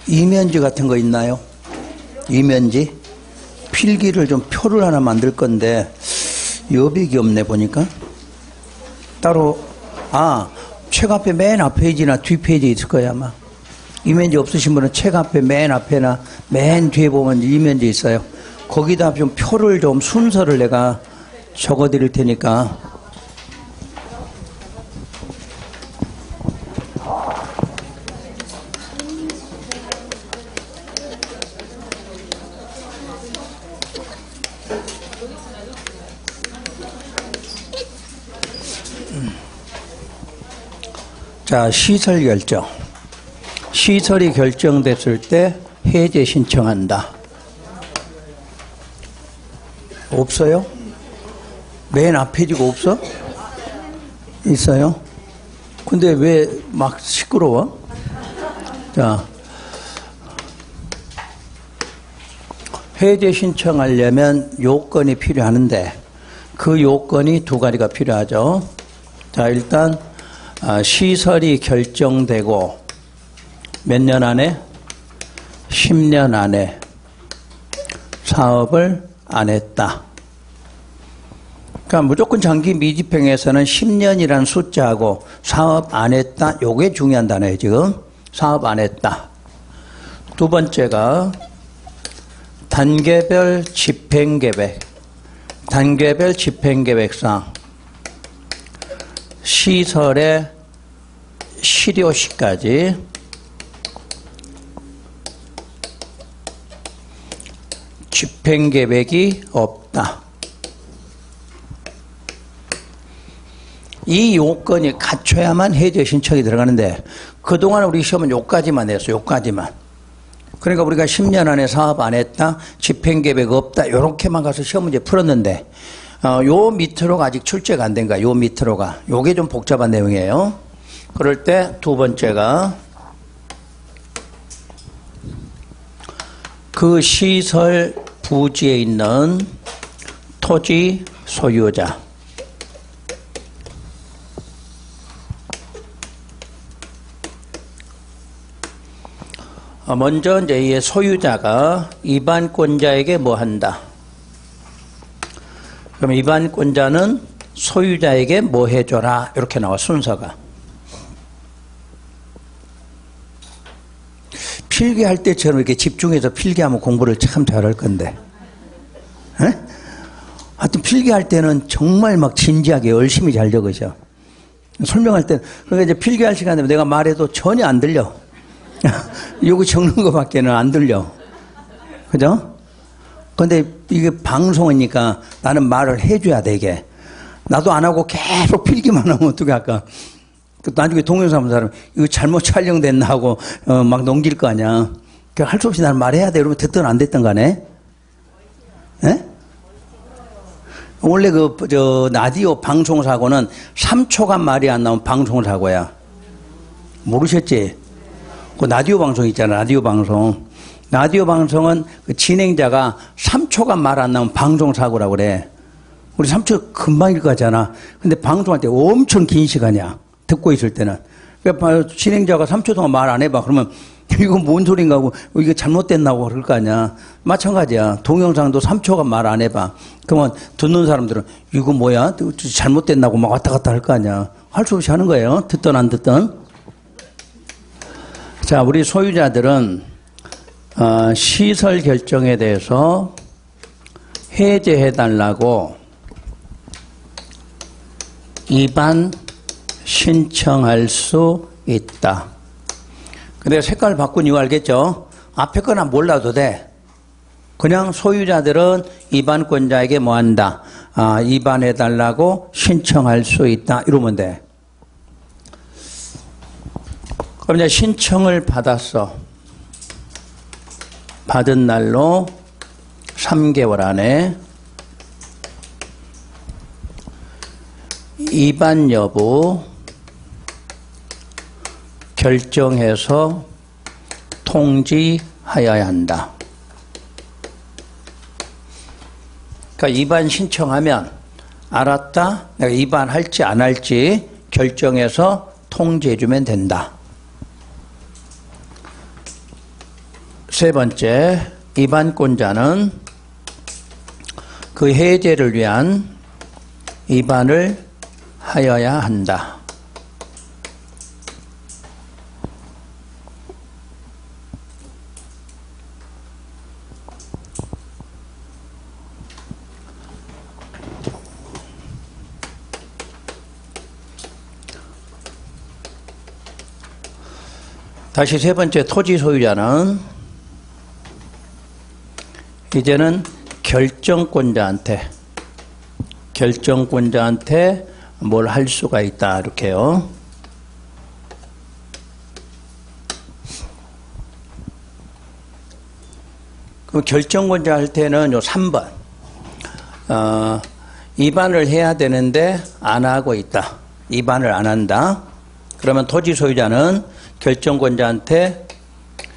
이면지 같은 거 있나요? 이면지? 필기를 좀 표를 하나 만들 건데 여백이 없네 보니까. 따로 책 앞에 맨 앞 페이지나 뒷 페이지에 있을 거야 아마. 이면지 없으신 분은 책 앞에 맨 앞에나 맨 뒤에 보면 이면지 있어요. 거기다 좀 표를 좀 순서를 내가 적어 드릴 테니까. 자, 시설 결정. 시설이 결정됐을 때 해제 신청한다. 없어요? 맨 앞 페이지가 없어? 있어요? 근데 왜 막 시끄러워? 자, 해제 신청하려면 요건이 필요하는데 그 요건이 두 가지가 필요하죠. 자, 일단 시설이 결정되고 몇 년 안에? 10년 안에 사업을 안 했다. 그러니까 무조건 장기 미집행에서는 10년이라는 숫자하고 사업 안 했다. 요게 중요한 단어예요, 지금. 사업 안 했다. 두 번째가 단계별 집행계획. 단계별 집행계획상 시설의 실효시까지 집행계획이 없다. 이 요건이 갖춰야만 해제 신청이 들어가는데 그동안 우리 시험은 요까지만 했어요. 요까지만. 그러니까 우리가 10년 안에 사업 안 했다, 집행계획 없다, 요렇게만 가서 시험 문제 풀었는데 요 밑으로가 아직 출제가 안 된 거야. 요 밑으로가. 요게 좀 복잡한 내용이에요. 그럴 때 두 번째가 그 시설 부지에 있는 토지 소유자. 먼저 이제 이 소유자가 이반권자에게 뭐 한다? 그럼 이반권자는 소유자에게 뭐 해줘라? 이렇게 나와 순서가. 필기할 때처럼 이렇게 집중해서 필기하면 공부를 참 잘할 건데. 에? 하여튼 필기할 때는 정말 막 진지하게 열심히 잘 적으셔. 설명할 때는. 그러니까 이제 필기할 시간에 내가 말해도 전혀 안 들려. 이거 적는 것밖에는 안 들려. 그죠? 근데 이게 방송이니까 나는 말을 해줘야 되게. 나도 안 하고 계속 필기만 하면 어떻게 할까? 나중에 동영상 본 사람, 이거 잘못 촬영됐나 하고, 막 넘길 거 아니야. 할 수 없이 나는 말해야 돼. 이러면 됐든 안 됐든 간에. 예? 원래 라디오 방송사고는 3초간 말이 안 나오면 방송사고야. 모르셨지? 그 라디오 방송 있잖아, 라디오 방송. 라디오 방송은 그 진행자가 3초간 말 안 나오면 방송사고라고 그래. 우리 3초 금방 읽어가잖아. 근데 방송할 때 엄청 긴 시간이야. 듣고 있을 때는. 그러니까 진행자가 3초 동안 말 안 해봐. 그러면 이거 뭔 소린가 하고 이게 잘못됐나고 그럴 거 아니야. 마찬가지야. 동영상도 3초간 말 안 해봐. 그러면 듣는 사람들은 이거 뭐야? 잘못됐나고 막 왔다 갔다 할 거 아니야. 할 수 없이 하는 거예요. 듣든 안 듣든. 자, 우리 소유자들은 시설 결정에 대해서 해제해달라고 이반 신청할 수 있다. 근데 색깔 바꾼 이유 알겠죠? 앞에 거나 몰라도 돼. 그냥 소유자들은 이반권자에게 뭐 한다? 이반해달라고 신청할 수 있다. 이러면 돼. 그럼 이제 신청을 받았어. 받은 날로 3개월 안에 이반 여부 결정해서 통지하여야 한다. 그러니까 이반 신청하면 알았다. 내가 이반할지 안 할지 결정해서 통지해주면 된다. 세 번째, 위반권자는 그 해제를 위한 위반을 하여야 한다. 다시 세 번째, 토지 소유자는 이제는 결정권자한테 뭘 할 수가 있다. 이렇게요. 그럼 결정권자 할 때는 요 3번. 위반을 해야 되는데 안 하고 있다. 위반을 안 한다. 그러면 토지 소유자는 결정권자한테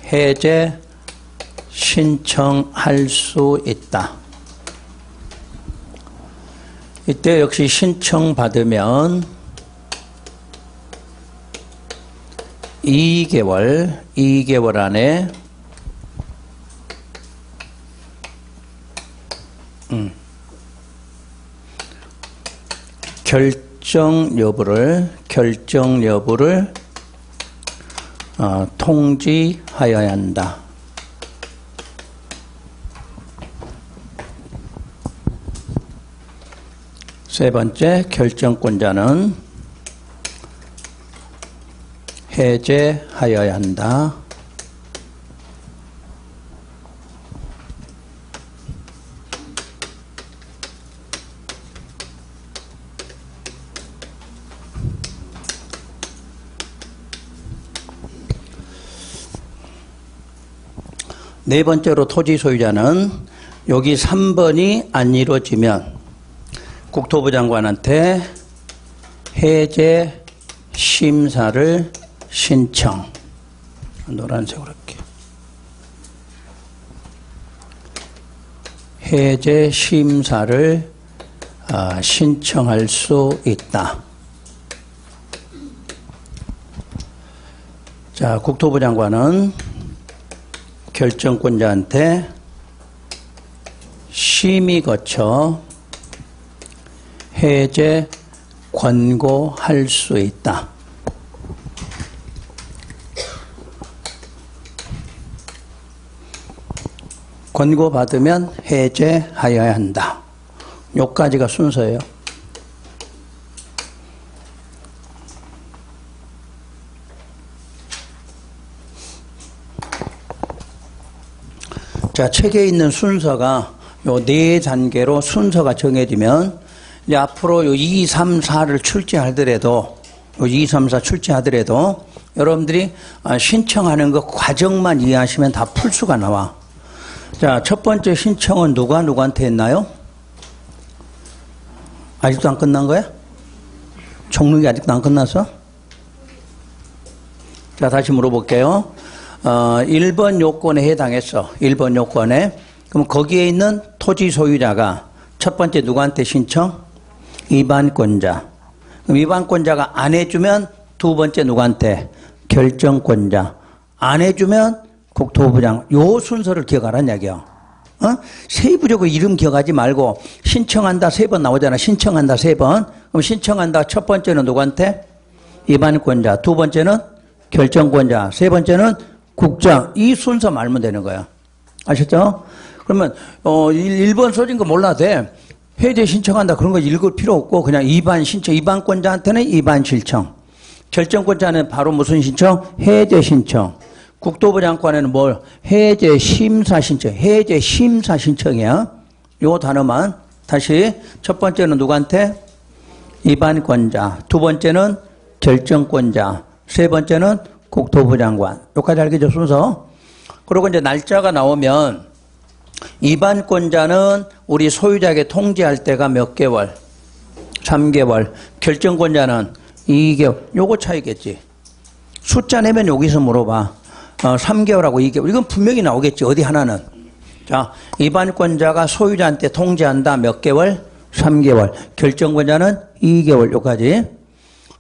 해제 신청할 수 있다. 이때 역시 신청받으면 2개월 안에 결정 여부를 통지하여야 한다. 세 번째, 결정권자는 해제하여야 한다. 네 번째로 토지 소유자는 여기 3번이 안 이루어지면 국토부 장관한테 해제 심사를 신청. 노란색으로 할게. 해제 심사를 신청할 수 있다. 자, 국토부 장관은 결정권자한테 심의 거쳐 해제 권고할 수 있다. 권고받으면 해제하여야 한다. 요까지가 순서예요. 자, 책에 있는 순서가 요 네 단계로 순서가 정해지면 이제 앞으로 요 2, 3, 4를 출제하더라도 요 2, 3, 4 출제하더라도 여러분들이 신청하는 거 과정만 이해하시면 다 풀수가 나와. 자, 첫 번째 신청은 누가 누구한테 했나요? 아직도 안 끝난 거야? 종록이 아직도 안 끝났어? 자, 다시 물어볼게요. 1번 요건에 해당했어. 1번 요건에. 그럼 거기에 있는 토지 소유자가 첫 번째 누구한테 신청? 위반권자. 그럼 위반권자가 안 해주면 두 번째 누구한테? 결정권자. 안 해주면 국토부 장관. 요 순서를 기억하라는 이야기야. 세부적으로 이름 기억하지 말고 신청한다 3번 나오잖아. 신청한다 3번. 그럼 신청한다 첫 번째는 누구한테? 위반권자. 두 번째는 결정권자. 세 번째는 국장. 이 순서 말면 되는 거야. 아셨죠? 그러면 1번 써진 거 몰라도 돼. 해제 신청한다 그런 거 읽을 필요 없고 그냥 위반 신청. 위반권자한테는 위반 신청. 결정권자는 바로 무슨 신청? 해제 신청. 국토부 장관에는 뭘? 해제 심사 신청. 해제 심사 신청이야. 요 단어만. 다시 첫 번째는 누구한테? 위반권자. 두 번째는 결정권자. 세 번째는 국토부 장관. 여기까지 알겠죠? 순서. 그리고 이제 날짜가 나오면 위반권자는 우리 소유자에게 통지할 때가 몇 개월? 3개월. 결정권자는 2개월. 요거 차이겠지. 숫자 내면 여기서 물어봐. 3개월하고 2개월. 이건 분명히 나오겠지. 어디 하나는. 자, 위반권자가 소유자한테 통지한다. 몇 개월? 3개월. 결정권자는 2개월. 요까지.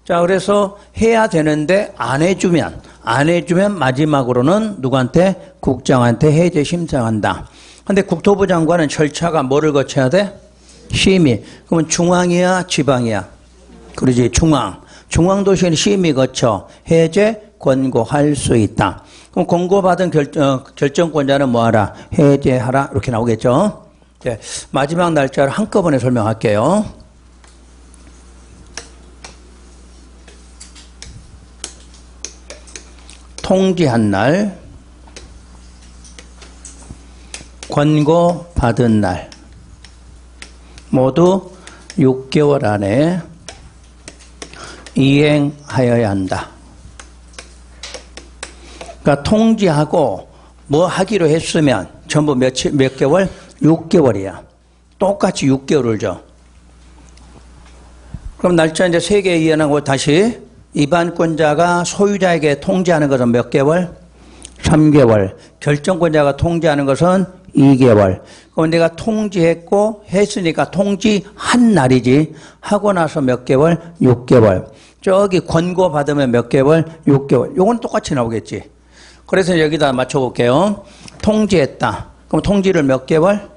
자, 그래서 해야 되는데 안 해주면 안 해주면 마지막으로는 누구한테? 국장한테 해제 신청한다. 근데 국토부 장관은 절차가 뭐를 거쳐야 돼? 심의. 그러면 중앙이야, 지방이야? 그러지, 중앙. 중앙도시는 심의 거쳐 해제 권고할 수 있다. 그럼 권고받은 결정권자는 뭐하라? 해제하라. 이렇게 나오겠죠. 네, 마지막 날짜를 한꺼번에 설명할게요. 통지한 날, 권고받은 날, 모두 6개월 안에 이행하여야 한다. 그러니까 통지하고 뭐 하기로 했으면 전부 몇 개월? 6개월이야. 똑같이 6개월을 줘. 그럼 날짜 이제 3개 이해하고 다시 입안권자가 소유자에게 통지하는 것은 몇 개월? 3개월. 결정권자가 통지하는 것은 2개월. 그럼 내가 통지했고 했으니까 통지한 날이지. 하고 나서 몇 개월? 6개월. 저기 권고 받으면 몇 개월? 6개월. 요건 똑같이 나오겠지. 그래서 여기다 맞춰볼게요. 통지했다. 그럼 통지를 몇 개월?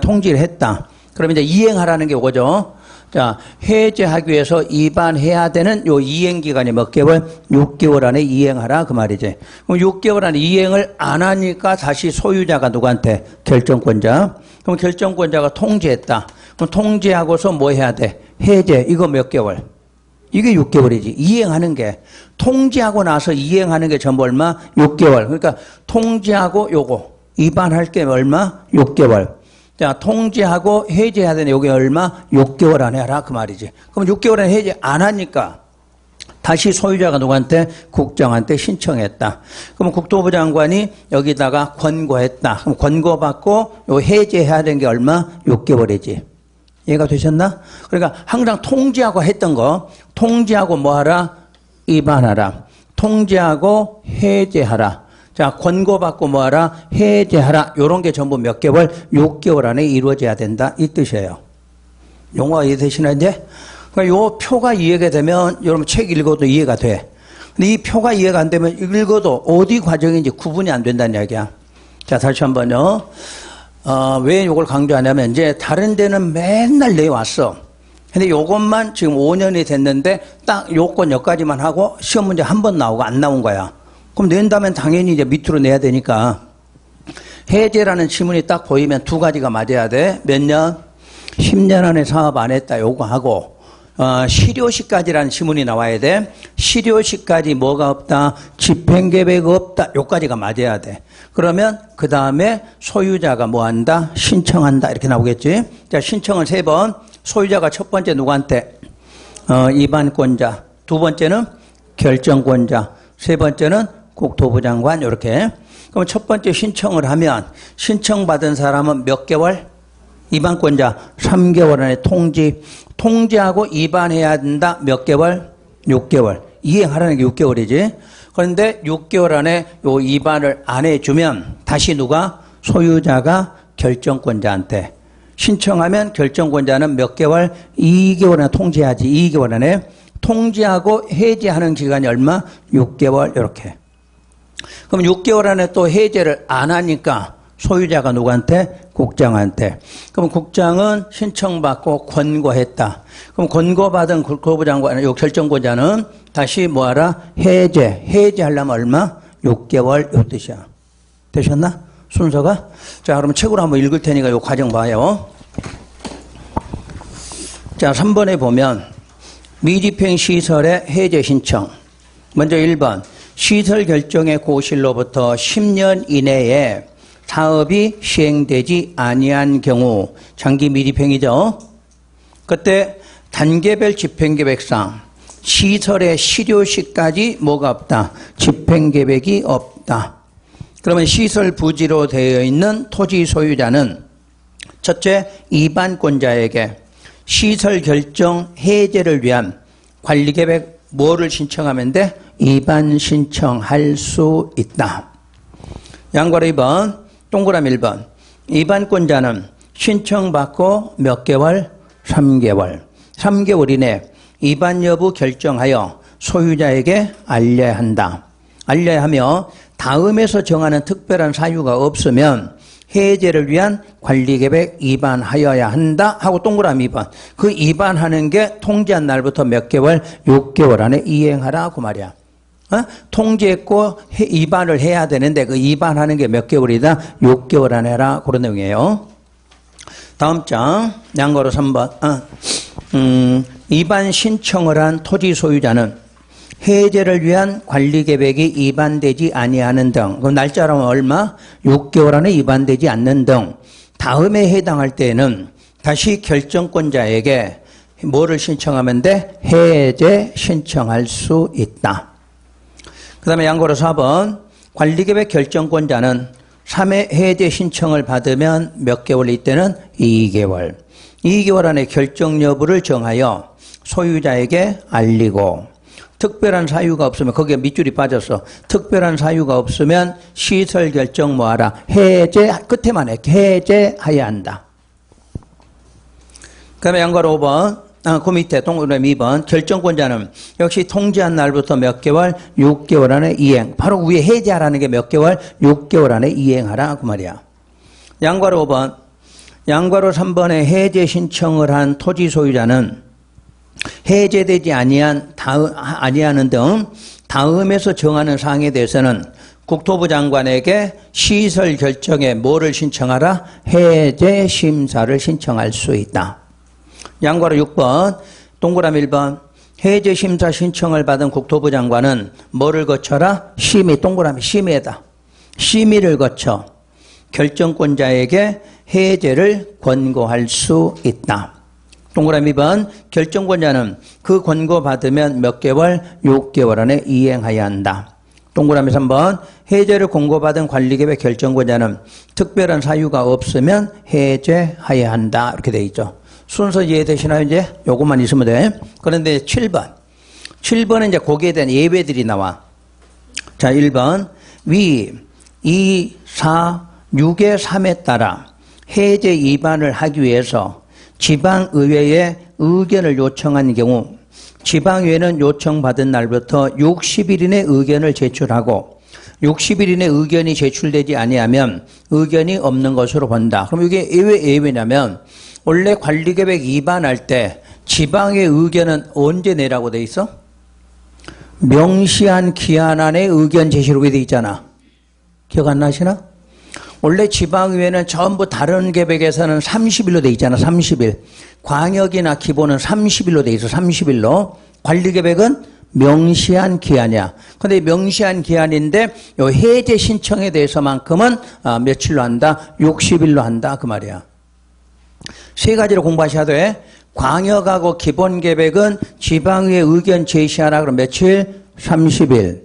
통지를 했다. 그럼 이제 이행하라는 게 이거죠. 자, 해제하기 위해서 입안해야 되는 요 이행기간이 몇 개월? 6개월 안에 이행하라. 그 말이지. 그럼 6개월 안에 이행을 안 하니까 다시 소유자가 누구한테? 결정권자. 그럼 결정권자가 통지했다. 그럼 통지하고서 뭐 해야 돼? 해제. 이거 몇 개월? 이게 6개월이지. 이행하는 게. 통지하고 나서 이행하는 게 전부 얼마? 6개월. 그러니까 통지하고 요거. 입안할 게 얼마? 6개월. 자, 통지하고 해제해야 되는 요게 얼마? 6개월 안에 하라. 그 말이지. 그럼 6개월 안에 해제 안 하니까 다시 소유자가 누구한테? 국장한테 신청했다. 그럼 국토부 장관이 여기다가 권고했다. 그럼 권고받고 요 해제해야 되는 게 얼마? 6개월이지. 이해가 되셨나? 그러니까 항상 통지하고 했던 거, 통지하고 뭐 하라? 입안하라. 통지하고 해제하라. 자, 권고받고 뭐 하라? 해제하라. 요런 게 전부 몇 개월? 6개월 안에 이루어져야 된다. 이 뜻이에요. 용어가 이해되시나 이제? 그러니까 요 표가 이해가 되면 여러분 책 읽어도 이해가 돼. 근데 이 표가 이해가 안 되면 읽어도 어디 과정인지 구분이 안 된다는 이야기야. 자, 다시 한번요. 왜 요걸 강조하냐면 이제 다른 데는 맨날 내왔어. 근데 요것만 지금 5년이 됐는데 딱 요건 여기까지만 하고 시험 문제 한 번 나오고 안 나온 거야. 그럼 낸다면 당연히 이제 밑으로 내야 되니까 해제라는 지문이 딱 보이면 두 가지가 맞아야 돼. 몇 년? 10년 안에 사업 안 했다. 요거 하고 실효시까지라는 지문이 나와야 돼. 실효시까지 뭐가 없다? 집행계획 없다. 요까지가 맞아야 돼. 그러면 그 다음에 소유자가 뭐 한다? 신청한다. 이렇게 나오겠지. 자, 신청을 3번. 소유자가 첫 번째 누구한테? 입안권자. 두 번째는 결정권자. 세 번째는 국토부 장관. 이렇게. 그럼 첫 번째 신청을 하면 신청받은 사람은 몇 개월? 입안권자 3개월 안에 통지하고 입안해야 된다. 몇 개월? 6개월. 이행하라는 게 6개월이지. 그런데 6개월 안에 요 입안을 안 해주면 다시 누가? 소유자가 결정권자한테 신청하면 결정권자는 몇 개월? 2개월 안에 통지해야지. 2개월 안에 통지하고 해제하는 기간이 얼마? 6개월. 이렇게. 그럼 6개월 안에 또 해제를 안 하니까 소유자가 누구한테? 국장한테. 그럼 국장은 신청받고 권고했다. 그럼 권고받은 국토부 장관, 요 결정권자는 다시 뭐하라? 해제하려면 얼마? 6개월. 요 뜻이야. 되셨나? 순서가? 자, 그러면 책으로 한번 읽을 테니까 요 과정 봐요. 자, 3번에 보면 미집행 시설의 해제 신청. 먼저 1번. 시설 결정의 고실로부터 10년 이내에 사업이 시행되지 아니한 경우 장기 미집행이죠. 그때 단계별 집행계획상 시설의 실효시까지 뭐가 없다? 집행계획이 없다. 그러면 시설 부지로 되어 있는 토지 소유자는 첫째, 입안권자에게 시설 결정 해제를 위한 관리계획 뭐를 신청하면 돼? 입안 신청할 수 있다. 양괄호 2번, 동그라미 1번. 입안권자는 신청받고 몇 개월? 3개월. 3개월 이내 입안 여부 결정하여 소유자에게 알려야 한다. 알려야 하며 다음에서 정하는 특별한 사유가 없으면 해제를 위한 관리계획 위반하여야 한다 하고 동그라미 2번. 그 위반하는 게 통지한 날부터 몇 개월? 6개월 안에 이행하라 그 말이야. 통지했고 위반을 해야 되는데 그 위반하는 게 몇 개월이다? 6개월 안에 해라. 그런 내용이에요. 다음 장 양거로 3번. 위반 신청을 한 토지 소유자는 해제를 위한 관리계획이 위반되지 아니하는 등, 그 날짜로는 얼마? 6개월 안에 위반되지 않는 등 다음에 해당할 때에는 다시 결정권자에게 뭐를 신청하면 돼? 해제 신청할 수 있다. 그 다음에 양고로 4번 관리계획 결정권자는 3회 해제 신청을 받으면 몇 개월 이때는 2개월. 2개월 안에 결정 여부를 정하여 소유자에게 알리고 특별한 사유가 없으면 거기에 밑줄이 빠졌어. 특별한 사유가 없으면 시설 결정 뭐하라? 해제 끝에만 해. 해제해야 한다. 그 다음에 양가로 5번 그 밑에 동그라미 2번 결정권자는 역시 통지한 날부터 몇 개월? 6개월 안에 이행. 바로 위에 해제하라는 게 몇 개월? 6개월 안에 이행하라 그 말이야. 양가로 5번 양가로 3번에 해제 신청을 한 토지 소유자는 해제되지 아니하는 등 다음에서 정하는 사항에 대해서는 국토부 장관에게 시설 결정에 뭐를 신청하라? 해제 심사를 신청할 수 있다. 양과로 6번 동그라미 1번 해제 심사 신청을 받은 국토부 장관은 뭐를 거쳐라? 심의 동그라미 심의에다. 심의를 거쳐 결정권자에게 해제를 권고할 수 있다. 동그라미 2번 결정권자는 그 권고받으면 몇 개월? 6개월 안에 이행해야 한다. 동그라미 3번 해제를 권고받은 관리계획 결정권자는 특별한 사유가 없으면 해제해야 한다. 이렇게 돼 있죠. 순서 이해되시나요? 이제 요것만 있으면 돼. 그런데 7번은 이제 거기에 대한 예외들이 나와. 자, 1번 위 2, 4, 6의 3에 따라 해제 위반을 하기 위해서 지방의회에 의견을 요청한 경우 지방의회는 요청받은 날부터 60일 이내 의견을 제출하고 60일 이내 의견이 제출되지 아니하면 의견이 없는 것으로 본다. 그럼 이게 왜 예외냐면 원래 관리계획 위반할 때 지방의 의견은 언제 내라고 돼 있어? 명시한 기한 안에 의견 제시로 돼 있잖아. 기억 안 나시나? 원래 지방의회는 전부 다른 계획에서는 30일로 돼 있잖아. 30일. 광역이나 기본은 30일로 돼 있어. 30일로. 관리계획은 명시한 기한이야. 근데 명시한 기한인데 요 해제 신청에 대해서만큼은 며칠로 한다? 60일로 한다. 그 말이야. 세 가지로 공부하셔야 돼. 광역하고 기본계획은 지방의회 의견 제시하라 그러면 며칠? 30일.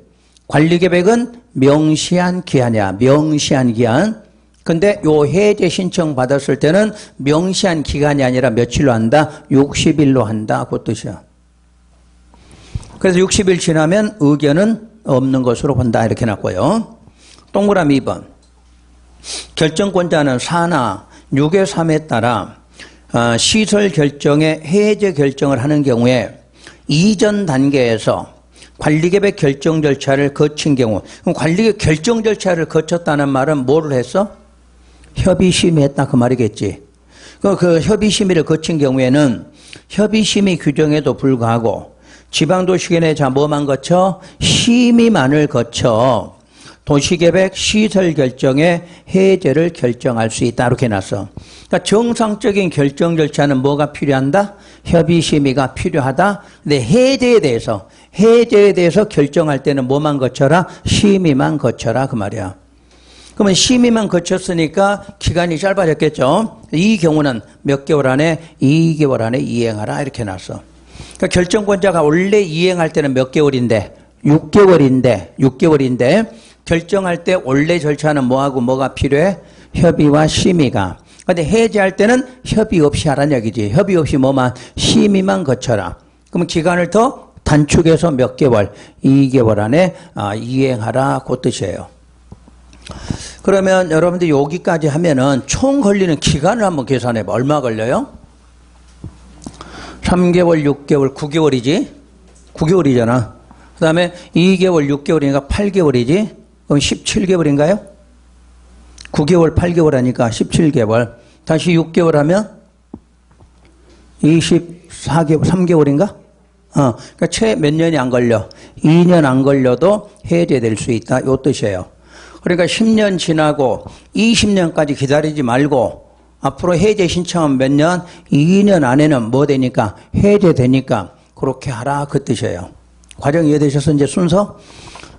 관리계획은 명시한 기한이야. 명시한 기한. 근데 요 해제 신청 받았을 때는 명시한 기간이 아니라 며칠로 한다? 60일로 한다. 그 뜻이야. 그래서 60일 지나면 의견은 없는 것으로 본다. 이렇게 놨고요. 동그라미 2번. 결정권자는 4나 6의 3에 따라 시설 결정에 해제 결정을 하는 경우에 이전 단계에서 관리계획 결정 절차를 거친 경우, 그럼 관리계획 결정 절차를 거쳤다는 말은 뭐를 했어? 협의심의했다 그 말이겠지. 그 협의심의를 거친 경우에는 협의심의 규정에도 불구하고 지방도시계획 자 뭐만 거쳐? 심의만을 거쳐 도시계획 시설 결정에 해제를 결정할 수 있다. 이렇게 해놨어. 그러니까 정상적인 결정 절차는 뭐가 필요한다? 협의심의가 필요하다. 근데 해제에 대해서 결정할 때는 뭐만 거쳐라? 심의만 거쳐라. 그 말이야. 그러면 심의만 거쳤으니까 기간이 짧아졌겠죠. 이 경우는 몇 개월 안에? 2개월 안에 이행하라. 이렇게 해놨어. 그러니까 결정권자가 원래 이행할 때는 몇 개월인데? 6개월인데 결정할 때 원래 절차는 뭐하고 뭐가 필요해? 협의와 심의가. 근데 해제할 때는 협의 없이 하라는 얘기지. 협의 없이 뭐만? 심의만 거쳐라. 그럼 기간을 더 단축해서 몇 개월? 2개월 안에 이행하라. 그 뜻이에요. 그러면 여러분들 여기까지 하면은 총 걸리는 기간을 한번 계산해 봐. 얼마 걸려요? 3개월, 6개월, 9개월이지? 9개월이잖아. 그 다음에 2개월, 6개월이니까 8개월이지? 그럼 17개월인가요? 9개월, 8개월 하니까 17개월. 다시 6개월 하면 24개월, 3개월인가? 그러니까 채 몇 년이 안 걸려. 2년 안 걸려도 해제될 수 있다. 요 뜻이에요. 그러니까 10년 지나고 20년까지 기다리지 말고 앞으로 해제 신청하면 몇 년? 2년 안에는 뭐 되니까? 해제되니까 그렇게 하라 그 뜻이에요. 과정 이해되셔서 이제 순서?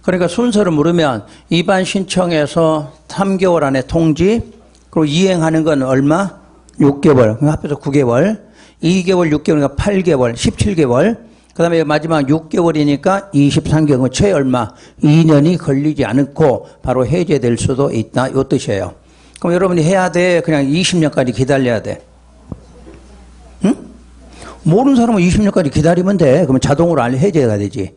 그러니까 순서를 물으면 입안 신청해서 3개월 안에 통지, 그리고 이행하는 건 얼마? 6개월. 합해서 9개월. 2개월, 6개월이니까 8개월, 17개월. 그 다음에 마지막 6개월이니까 23개월. 최 얼마? 2년이 걸리지 않고 바로 해제될 수도 있다. 이 뜻이에요. 그럼 여러분이 해야 돼? 그냥 20년까지 기다려야 돼? 응? 모르는 사람은 20년까지 기다리면 돼. 그러면 자동으로 해제가 되지.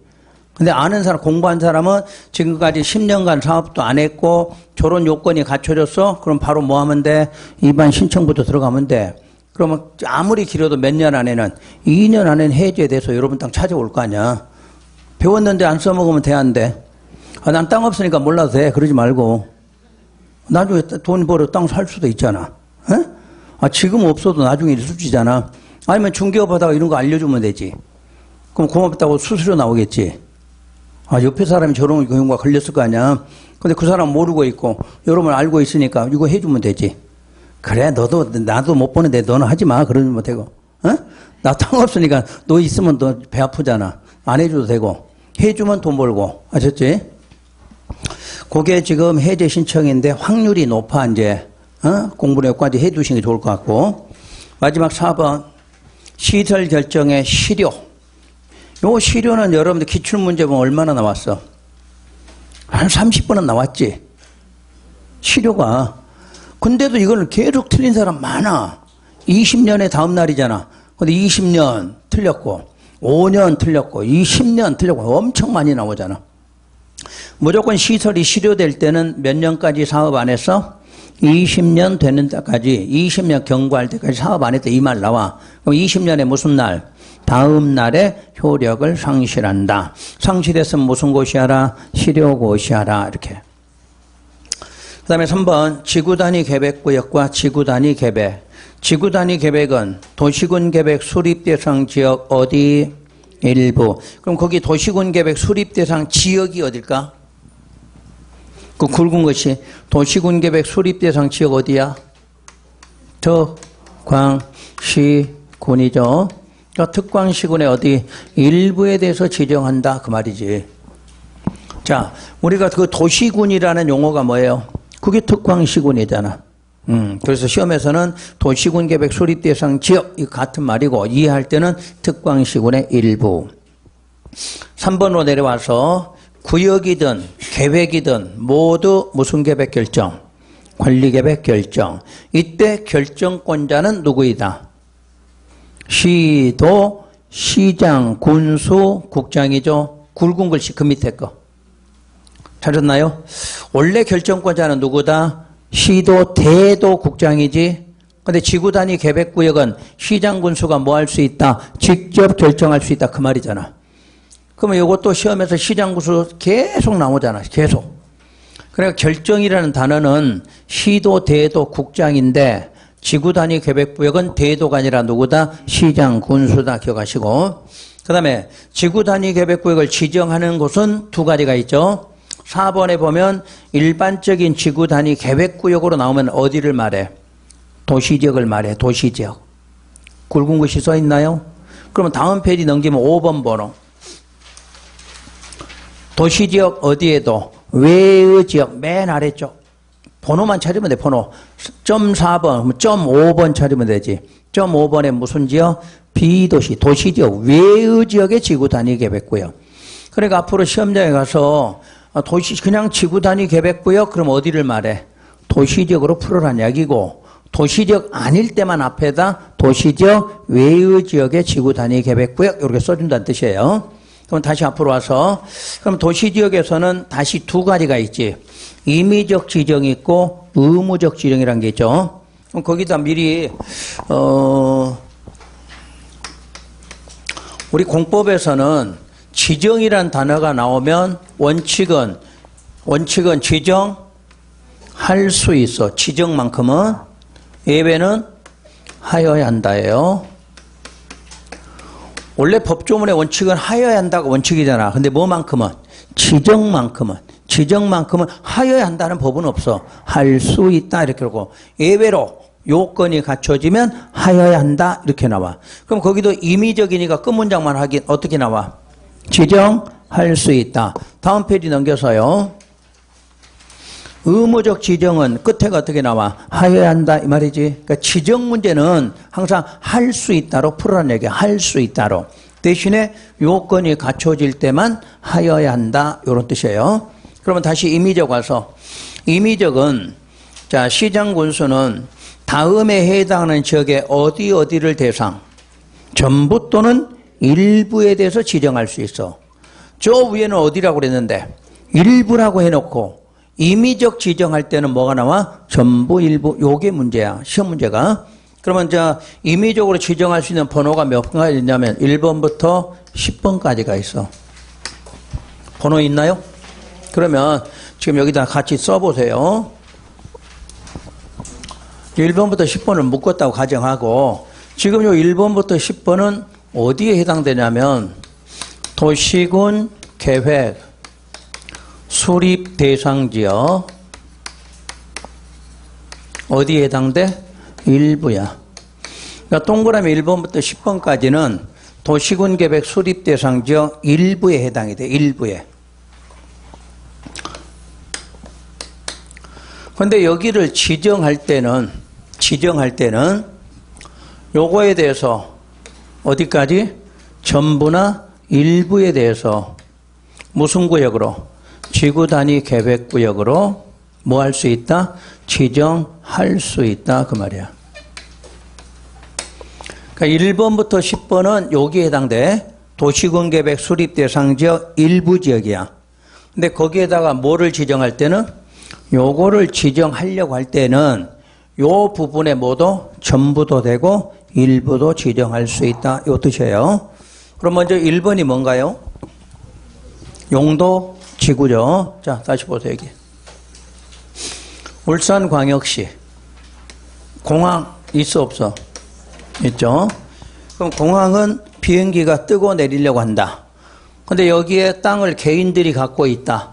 근데 아는 사람, 공부한 사람은 지금까지 10년간 사업도 안 했고 저런 요건이 갖춰졌어? 그럼 바로 뭐 하면 돼? 입안 신청부터 들어가면 돼. 그러면 아무리 길어도 몇 년 안에는 2년 안에는 해제돼서 여러분 땅 찾아올 거 아니야. 배웠는데 안 써먹으면 돼, 안 돼? 난 땅 없으니까 몰라도 돼. 그러지 말고. 나중에 돈 벌어 땅 살 수도 있잖아. 지금 없어도 나중에 있을 수 있잖아. 아니면 중개업 하다가 이런 거 알려주면 되지. 그럼 고맙다고 수수료 나오겠지. 옆에 사람이 저런 경우가 걸렸을 거 아니야. 근데 그 사람 모르고 있고 여러분 알고 있으니까 이거 해주면 되지. 그래, 나도 못 보는데 너는 하지 마. 그러면 되고. 나 땅 없으니까 너 있으면 너 배 아프잖아. 안 해줘도 되고. 해주면 돈 벌고. 아셨지? 그게 지금 해제 신청인데 확률이 높아, 이제. 공부력까지 해두시는 게 좋을 것 같고. 마지막 4번. 시설 결정의 실효. 요 실효는 여러분들 기출문제 보면 얼마나 나왔어? 한 30번은 나왔지. 실효가. 근데도 이걸 계속 틀린 사람 많아. 20년의 다음 날이잖아. 근데 20년 틀렸고, 5년 틀렸고, 20년 틀렸고, 엄청 많이 나오잖아. 무조건 시설이 실효될 때는 몇 년까지 사업 안 했어? 20년 되는 때까지, 20년 경과할 때까지 사업 안 했다. 이 말 나와. 그럼 20년에 무슨 날? 다음 날에 효력을 상실한다. 상실했으면 무슨 고시하라? 실효고시하라. 이렇게. 그 다음에 3번 지구단위 계획구역과 지구단위 계획. 지구단위 계획은 도시군 계획 수립대상 지역 어디? 일부. 그럼 거기 도시군 계획 수립대상 지역이 어딜까? 그 굵은 것이 도시군 계획 수립대상 지역 어디야? 특광시군이죠. 특광시군의 어디? 일부에 대해서 지정한다 그 말이지. 자, 우리가 그 도시군이라는 용어가 뭐예요? 그게 특광시군이잖아. 그래서 시험에서는 도시군 계획 수립 대상 지역, 이거 같은 말이고, 이해할 때는 특광시군의 일부. 3번으로 내려와서 구역이든 계획이든 모두 무슨 계획 결정? 관리 계획 결정. 이때 결정권자는 누구이다? 시도, 시장, 군수, 국장이죠. 굵은 글씨 그 밑에 거. 찾았나요? 원래 결정권자는 누구다? 시도, 대도, 국장이지. 근데 지구단위 계획구역은 시장, 군수가 뭐 할 수 있다? 직접 결정할 수 있다. 그 말이잖아. 그러면 이것도 시험에서 시장, 군수 계속 나오잖아. 계속. 그러니까 결정이라는 단어는 시도, 대도, 국장인데 지구단위 계획구역은 대도가 아니라 누구다? 시장, 군수다. 기억하시고. 그 다음에 지구단위 계획구역을 지정하는 곳은 두 가지가 있죠. 4번에 보면 일반적인 지구단위 계획구역으로 나오면 어디를 말해? 도시지역을 말해. 도시지역. 굵은 것이 써 있나요? 그러면 다음 페이지 넘기면 5번 번호. 도시지역 어디에도 외의 지역 맨 아래쪽. 번호만 찾으면 돼. 번호. 점 4번, 점 5번 찾으면 되지. 점 5번에 무슨 지역? 비도시, 도시지역, 외의 지역의 지구단위 계획구역. 그러니까 앞으로 시험장에 가서 그냥 지구단위 계획구역, 그럼 어디를 말해? 도시지역으로 풀어란 이야기고, 도시지역 아닐 때만 앞에다 도시지역 외의 지역의 지구단위 계획구역 이렇게 써준다는 뜻이에요. 그럼 다시 앞으로 와서, 그럼 도시지역에서는 다시 두 가지가 있지. 임의적 지정이 있고 의무적 지정이라는 게 있죠. 그럼 거기다 미리 우리 공법에서는 지정이란 단어가 나오면 원칙은 지정할 수 있어. 지정만큼은. 예외는 하여야 한다예요. 원래 법조문의 원칙은 하여야 한다가 원칙이잖아. 근데 뭐만큼은? 지정만큼은 하여야 한다는 법은 없어. 할 수 있다 이렇게 하고, 예외로 요건이 갖춰지면 하여야 한다 이렇게 나와. 그럼 거기도 임의적이니까 끝 문장만 하긴 어떻게 나와? 지정할 수 있다. 다음 페이지 넘겨서요. 의무적 지정은 끝에가 어떻게 나와? 하여야 한다 이 말이지. 그러니까 지정 문제는 항상 할 수 있다로 풀어라는 얘기야. 할 수 있다로. 대신에 요건이 갖춰질 때만 하여야 한다 이런 뜻이에요. 그러면 다시 임의적 와서, 임의적은 자 시장 군수는 다음에 해당하는 지역의 어디를 대상, 전부 또는 일부에 대해서 지정할 수 있어. 저 위에는 어디라고 그랬는데 일부라고 해놓고 임의적 지정할 때는 뭐가 나와? 전부, 일부. 요게 문제야. 시험 문제가. 그러면 임의적으로 지정할 수 있는 번호가 몇 번가 있냐면 1번부터 10번까지가 있어. 번호 있나요? 그러면 지금 여기다 같이 써보세요. 1번부터 10번을 묶었다고 가정하고, 지금 요 1번부터 10번은 어디에 해당되냐면 도시군 계획 수립 대상 지역. 어디에 해당돼? 일부야. 그러니까 동그라미 1번부터 10번까지는 도시군 계획 수립 대상 지역 일부에 해당이 돼. 일부에. 그런데 여기를 지정할 때는 요거에 대해서 어디까지? 전부나 일부에 대해서 무슨 구역으로? 지구 단위 계획 구역으로 뭐 할 수 있다? 지정할 수 있다 그 말이야. 그러니까 1번부터 10번은 여기에 해당돼. 도시군 계획 수립 대상 지역 일부 지역이야. 근데 거기에다가 뭐를 지정할 때는, 요거를 지정하려고 할 때는 요 부분에 모두 전부도 되고 일부도 지정할 수 있다 요 뜻이에요. 그럼 먼저 1번이 뭔가요? 용도 지구죠. 자, 다시 보세요. 여기 울산광역시 공항 있어 없어? 있죠. 그럼 공항은 비행기가 뜨고 내리려고 한다. 근데 여기에 땅을 개인들이 갖고 있다.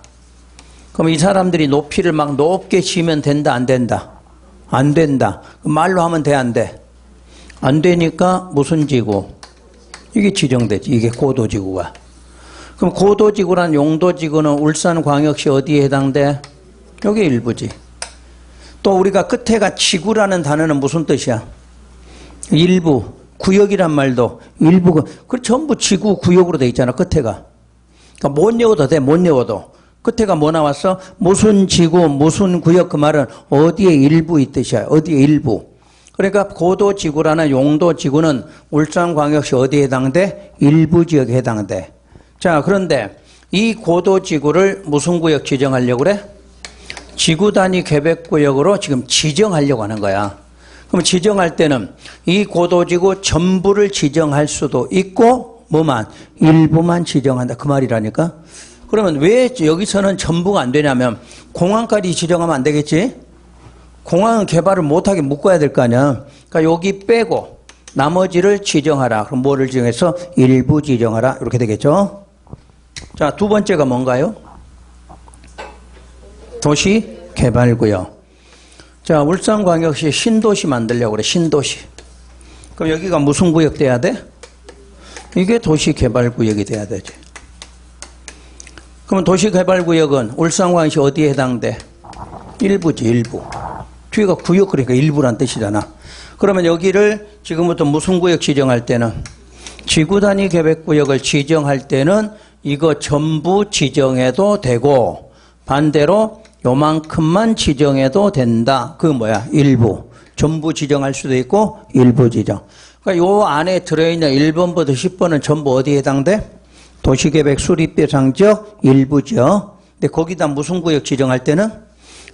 그럼 이 사람들이 높이를 막 높게 지면 된다 안 된다? 안 된다. 말로 하면 돼 안 돼? 안 되니까 무슨 지구? 이게 지정되지. 이게 고도지구가. 그럼 고도지구란 용도지구는 울산광역시 어디에 해당돼? 여기 일부지. 또 우리가 끝에가 지구라는 단어는 무슨 뜻이야? 일부. 구역이란 말도 일부. 그 전부 지구 구역으로 돼 있잖아. 끝에가. 그러니까 못 외워도 돼. 못 외워도. 끝에가 뭐 나왔어? 무슨 지구, 무슨 구역. 그 말은 어디에 일부 이 뜻이야. 어디에 일부. 그러니까 고도지구라는 용도지구는 울산광역시 어디에 해당돼? 일부 지역에 해당돼. 자, 그런데 이 고도지구를 무슨 구역 지정하려고 그래? 지구 단위 계획구역으로 지금 지정하려고 하는 거야. 그럼 지정할 때는 이 고도지구 전부를 지정할 수도 있고 뭐만? 일부만 지정한다. 그 말이라니까. 그러면 왜 여기서는 전부가 안 되냐면 공항까지 지정하면 안 되겠지? 공항은 개발을 못하게 묶어야 될 거 아니야. 그러니까 여기 빼고 나머지를 지정하라. 그럼 뭐를 지정해서? 일부 지정하라. 이렇게 되겠죠. 자, 두 번째가 뭔가요? 도시개발구역. 자, 울산광역시 신도시 만들려고 그래. 신도시. 그럼 여기가 무슨 구역 돼야 돼? 이게 도시개발구역이 돼야 되지. 그럼 도시개발구역은 울산광역시 어디에 해당돼? 일부지, 일부. 뒤가 구역 그러니까 일부란 뜻이잖아. 그러면 여기를 지금부터 무슨 구역 지정할 때는? 지구단위 계획구역을 지정할 때는 이거 전부 지정해도 되고 반대로 요만큼만 지정해도 된다. 그 뭐야? 일부. 전부 지정할 수도 있고 일부 지정. 그러니까 요 안에 들어있는 1번부터 10번은 전부 어디에 해당돼? 도시계획 수립 대상 지역 일부 지역. 근데 거기다 무슨 구역 지정할 때는?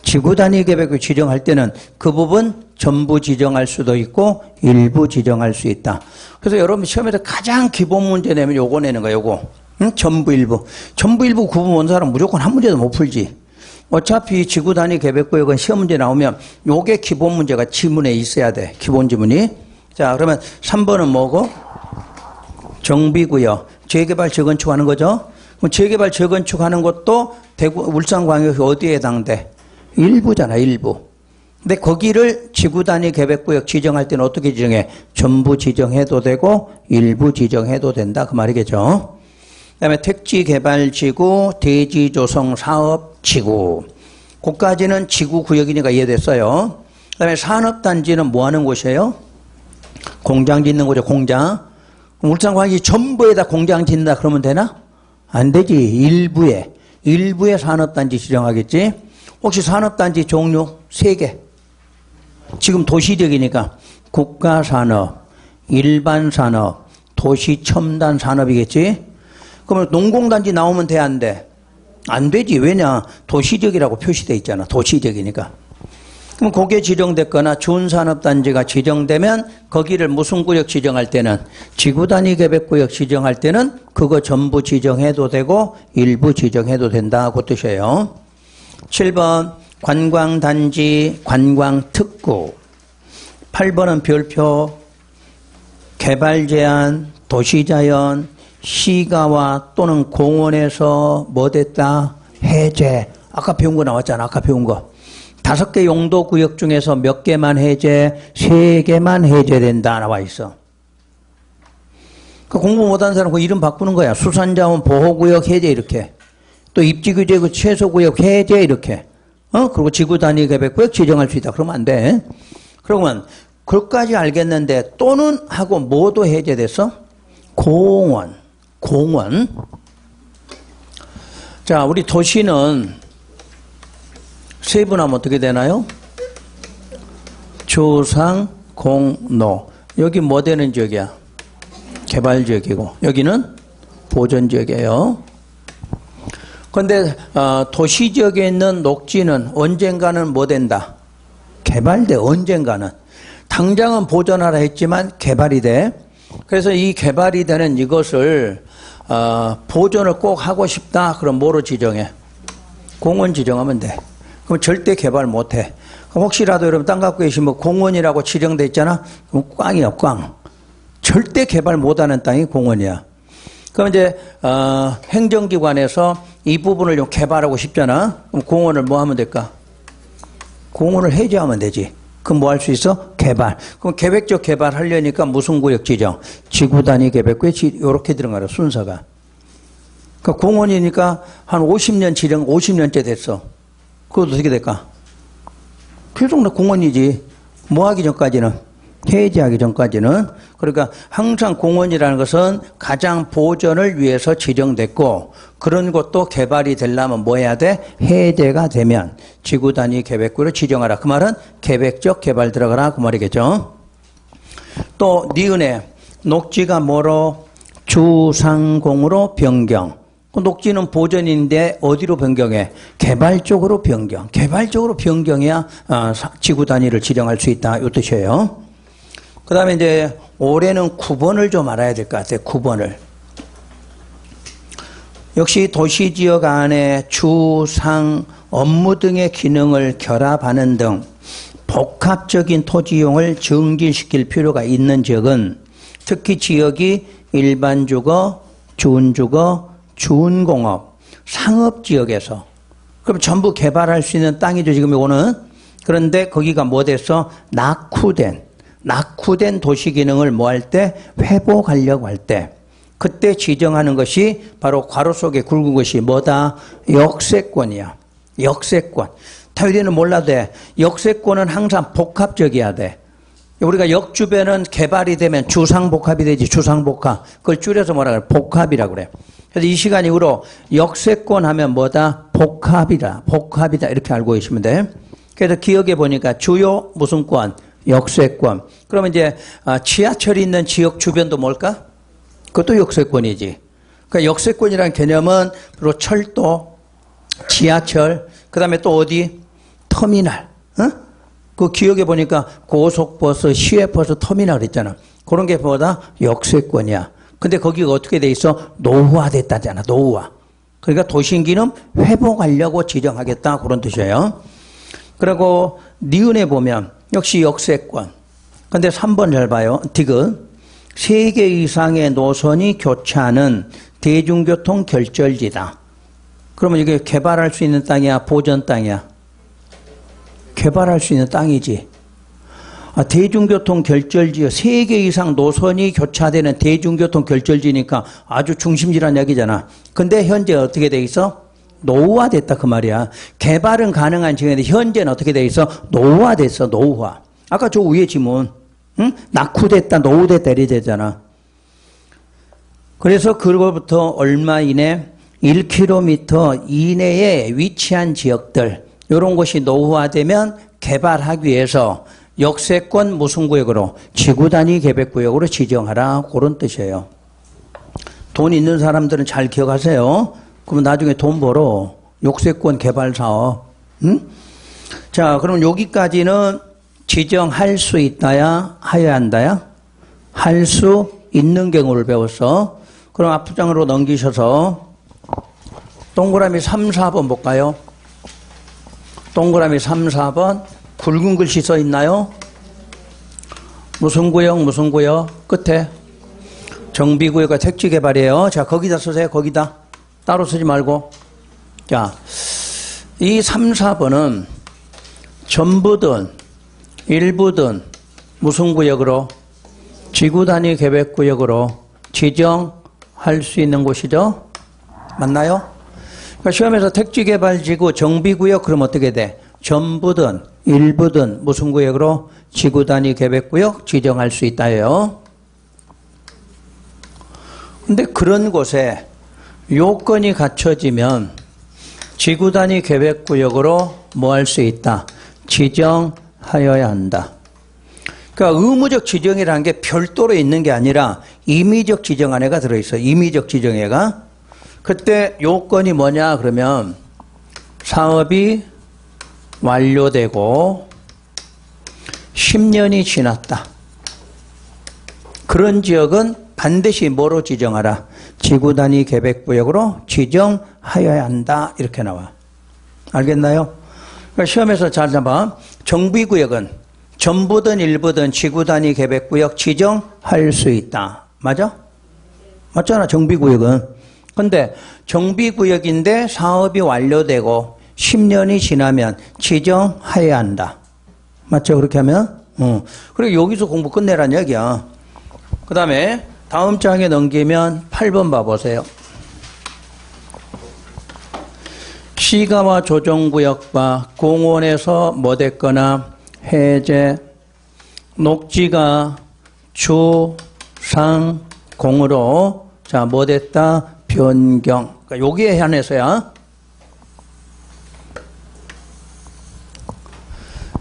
지구단위 계획을 지정할 때는 그 부분 전부 지정할 수도 있고 일부 지정할 수 있다. 그래서 여러분 시험에서 가장 기본 문제 내면 요거 내는 거예요. 요거. 응? 전부 일부. 전부 일부 구분 온 사람 무조건 한 문제도 못 풀지. 어차피 지구 단위 계획구역은 시험 문제 나오면 요게 기본 문제가 지문에 있어야 돼. 기본 지문이. 자, 그러면 3번은 뭐고? 정비구역. 재개발 재건축하는 거죠. 그럼 재개발 재건축하는 것도 대구 울산광역시 어디에 해당돼? 일부잖아, 일부. 근데 거기를 지구 단위 계획구역 지정할 때는 어떻게 지정해? 전부 지정해도 되고 일부 지정해도 된다 그 말이겠죠. 그다음에 택지개발지구, 대지조성사업지구. 그까지는 지구구역이니까 이해됐어요. 그다음에 산업단지는 뭐 하는 곳이에요? 공장 짓는 곳이죠, 공장. 울산광역시 전부에다 공장 짓는다 그러면 되나? 안 되지. 일부에 산업단지 지정하겠지. 혹시 산업단지 종류 3개. 지금 도시적이니까 국가산업, 일반산업, 도시첨단산업이겠지. 그러면 농공단지 나오면 돼, 안 돼? 안 되지. 왜냐? 도시적이라고 표시되어 있잖아. 도시적이니까. 그럼 그게 지정됐거나 준산업단지가 지정되면 거기를 무슨 구역 지정할 때는 지구단위 계획구역 지정할 때는 그거 전부 지정해도 되고 일부 지정해도 된다 그 뜻이에요. 7번 관광단지 관광특구. 8번은 별표 개발제한 도시자연 시가와 또는 공원에서 뭐 됐다? 해제. 아까 배운 거 나왔잖아. 아까 배운 거. 5개 용도 구역 중에서 몇 개만 해제, 3개만 해제된다 나와 있어. 그 공부 못하는 사람 그 이름 바꾸는 거야. 수산자원 보호구역 해제 이렇게. 또 입지규제 그 최소구역 해제 이렇게. 그리고 지구단위 계획구역 지정할 수 있다. 그러면 안 돼. 그러면 그것까지 알겠는데 또는 하고 뭐도 해제됐어? 공원. 자, 우리 도시는 세분하면 어떻게 되나요? 조상, 공로. 여기 뭐 되는 지역이야? 개발지역이고 여기는 보전지역이에요. 그런데 도시지역에 있는 녹지는 언젠가는 뭐 된다? 개발돼. 언젠가는. 당장은 보전하라 했지만 개발이 돼. 그래서 이 개발이 되는 이것을 보존을 꼭 하고 싶다. 그럼 뭐로 지정해? 공원 지정하면 돼. 그럼 절대 개발 못해. 그럼 혹시라도 여러분 땅 갖고 계시면 공원이라고 지정돼 있잖아. 그럼 꽝이야, 꽝. 절대 개발 못하는 땅이 공원이야. 그럼 이제 행정기관에서 이 부분을 좀 개발하고 싶잖아. 그럼 공원을 뭐 하면 될까? 공원을 해제하면 되지. 그럼 뭐 할 수 있어? 개발. 그럼 계획적 개발하려니까 무슨 구역 지정? 지구단위 계획구역 이렇게 들어가요. 순서가. 그러니까 공원이니까 한 50년 지정, 50년째 됐어. 그것도 어떻게 될까? 계속 공원이지. 뭐 하기 전까지는? 해제하기 전까지는. 그러니까 항상 공원이라는 것은 가장 보전을 위해서 지정됐고 그런 것도 개발이 되려면 뭐 해야 돼? 해제가 되면 지구단위 계획구를 지정하라. 그 말은 계획적 개발 들어가라 그 말이겠죠. 또 니은에 녹지가 뭐로? 주상공으로 변경. 녹지는 보전인데 어디로 변경해? 개발적으로 변경. 개발적으로 변경해야 지구 단위를 지정할 수 있다. 이 뜻이에요. 그 다음에 이제 올해는 9번을 좀 알아야 될 것 같아요. 9번을. 역시 도시지역 안에 주, 상, 업무 등의 기능을 결합하는 등 복합적인 토지이용을 증진시킬 필요가 있는 지역은 특히 지역이 일반주거, 준주거, 준공업, 상업지역에서 그럼 전부 개발할 수 있는 땅이죠. 지금 이거는. 그런데 거기가 뭐 됐어? 낙후된 도시기능을 뭐 할 때? 회복하려고 할 때. 그때 지정하는 것이 바로 괄호 속에 굵은 것이 뭐다? 역세권이야. 역세권. 타율이는 몰라도 돼. 역세권은 항상 복합적이어야 돼. 우리가 역주변은 개발이 되면 주상복합이 되지. 주상복합. 그걸 줄여서 뭐라 그래? 복합이라고 그래. 그래서 이 시간 이후로 역세권 하면 뭐다? 복합이다. 복합이다. 이렇게 알고 계시면 돼. 그래서 기억해 보니까 주요 무슨 권? 역세권. 그러면 이제 지하철이 있는 지역 주변도 뭘까? 그것도 역세권이지. 그러니까 역세권이라는 개념은 바로 철도, 지하철, 그 다음에 또 어디? 터미널. 그 기억해 보니까 고속버스, 시외버스 터미널 있잖아. 그런 게 뭐다? 역세권이야. 그 근데 거기가 어떻게 돼 있어? 노후화됐다잖아, 노후화. 그러니까 도심기능 회복하려고 지정하겠다, 그런 뜻이에요. 그리고 니은에 보면 역시 역세권. 근데 3번 잘 봐요. 디귿. 3개 이상의 노선이 교차하는 대중교통 결절지다. 그러면 이게 개발할 수 있는 땅이야, 보전 땅이야? 개발할 수 있는 땅이지. 대중교통 결절지요. 3개 이상 노선이 교차되는 대중교통 결절지니까 아주 중심지란 얘기잖아. 근데 현재 어떻게 돼 있어? 노후화됐다 그 말이야. 개발은 가능한 지역인데 현재는 어떻게 돼 있어? 노후화됐어, 노후화. 아까 저 위에 지문, 응? 낙후됐다, 노후됐다 이래 되잖아. 그래서 그거부터 얼마 이내? 1km 이내에 위치한 지역들, 이런 곳이 노후화되면 개발하기 위해서 역세권 무슨 구역으로? 지구단위 계획구역으로 지정하라, 그런 뜻이에요. 돈 있는 사람들은 잘 기억하세요. 그러면 나중에 돈 벌어. 역세권 개발 사업. 응? 자, 그럼 여기까지는 지정할 수 있다야, 하여야 한다야? 할 수 있는 경우를 배웠어. 그럼 앞부장으로 넘기셔서 동그라미 3, 4번 볼까요? 동그라미 3, 4번. 굵은 글씨 써 있나요? 무슨 구역, 무슨 구역? 끝에. 정비구역과 택지개발이에요. 자, 거기다 쓰세요, 거기다. 따로 쓰지 말고. 자, 이 3, 4번은 전부든 일부든 무슨 구역으로? 지구단위 계획구역으로 지정할 수 있는 곳이죠? 맞나요? 그러니까 시험에서 택지개발지구 정비구역 그럼 어떻게 돼? 전부든 일부든 무슨 구역으로? 지구단위 계획구역 지정할 수 있다예요. 근데 그런 곳에 요건이 갖춰지면 지구단위 계획구역으로 뭐 할 수 있다? 지정하여야 한다. 그러니까 의무적 지정이라는 게 별도로 있는 게 아니라 임의적 지정 안에가 들어있어요. 임의적 지정에가. 그때 요건이 뭐냐 그러면 사업이 완료되고 10년이 지났다. 그런 지역은 반드시 뭐로 지정하라? 지구단위 계획구역으로 지정하여야 한다. 이렇게 나와. 알겠나요? 그러니까 시험에서 잘 잡아. 정비구역은 전부든 일부든 지구단위 계획구역 지정할 수 있다. 맞아? 맞잖아, 정비구역은. 근데 정비구역인데 사업이 완료되고 10년이 지나면 지정하여야 한다. 맞죠? 그렇게 하면? 그리고 여기서 공부 끝내란 얘기야. 그 다음에 다음 장에 넘기면 8번 봐보세요. 시가와 조정구역과 공원에서 뭐 됐거나 해제, 녹지가 주, 상, 공으로 자, 뭐 됐다? 변경. 그러니까 여기에 한해서야.